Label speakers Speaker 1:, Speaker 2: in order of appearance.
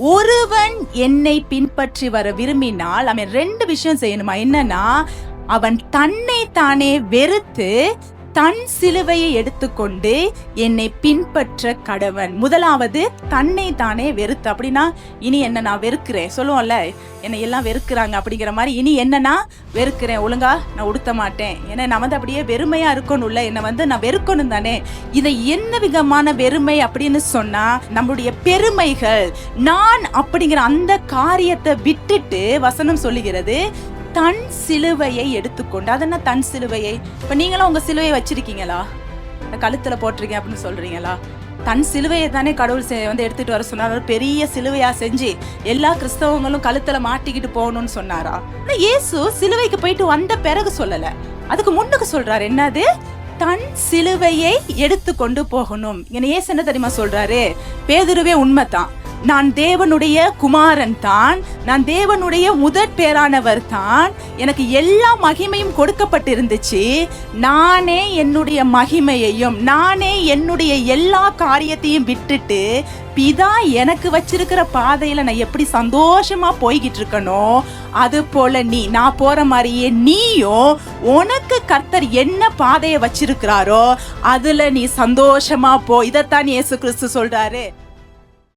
Speaker 1: ஒருவன் என்னை பின்பற்றி வர விரும்பினால் அவன் 2 விஷயம் செய்யணுமா. என்னன்னா, அவன் தன்னை தானே வெறுத்து தன் சிலுவையை எடுத்துக்கொண்டு என்னை பின்பற்ற கடவன். முதலாவது தன்னை தானே வெறுத்து. அப்படின்னா இனி என்ன நான் வெறுக்கிறேன் சொல்லுவோம்ல, என்னை எல்லாம் வெறுக்கிறாங்க அப்படிங்கிற மாதிரி, இனி என்ன நான் வெறுக்கிறேன், ஒழுங்கா நான் உடுத்த மாட்டேன், ஏன்னா நான் அப்படியே வெறுமையா இருக்கணும்ல, என்னை நான் வெறுக்கணும் தானே. இதை என்ன விதமான வெறுமை அப்படின்னு சொன்னா, நம்முடைய பெருமைகள், நான் அப்படிங்கிற அந்த காரியத்தை விட்டுட்டு வசனம் சொல்லுகிறது தன் சிலுவையை எடுத்துக்கொண்டு. அதென்ன தன் சிலுவையை? இப்ப நீங்களும் உங்க சிலுவையை வச்சிருக்கீங்களா? கழுத்துல போட்டிருக்கேன் அப்படின்னு சொல்றீங்களா? தன் சிலுவையை தானே கடவுள் எடுத்துட்டு வர சொன்னார். பெரிய சிலுவையா செஞ்சு எல்லா கிறிஸ்தவங்களும் கழுத்துல மாட்டிக்கிட்டு போகணும்னு சொன்னாரா? இயேசு சிலுவைக்கு போயிட்டு வந்த பிறகு சொல்லல, அதுக்கு முன்னுக்கு சொல்றாரு. என்னது? தன் சிலுவையை எடுத்து கொண்டு போகணும். இயேசு என்ன தெரியுமா சொல்றாரு? பேதுருவே உண்மைதான், நான் தேவனுடைய குமாரன் தான், நான் தேவனுடைய முதற் பேரானவர் தான், எனக்கு எல்லா மகிமையும் கொடுக்கப்பட்டிருந்துச்சு. நானே என்னுடைய மகிமையையும் நானே என்னுடைய எல்லா காரியத்தையும் விட்டுட்டு பிதா எனக்கு வச்சிருக்கிற பாதையில நான் எப்படி சந்தோஷமா போய்கிட்டு இருக்கணும், அது போல நான் போற மாதிரியே நீயும் உனக்கு கர்த்தர் என்ன பாதையை வச்சிருக்கிறாரோ அதுல நீ சந்தோஷமா போ. இதைத்தான் இயேசு கிறிஸ்து சொல்றாரு.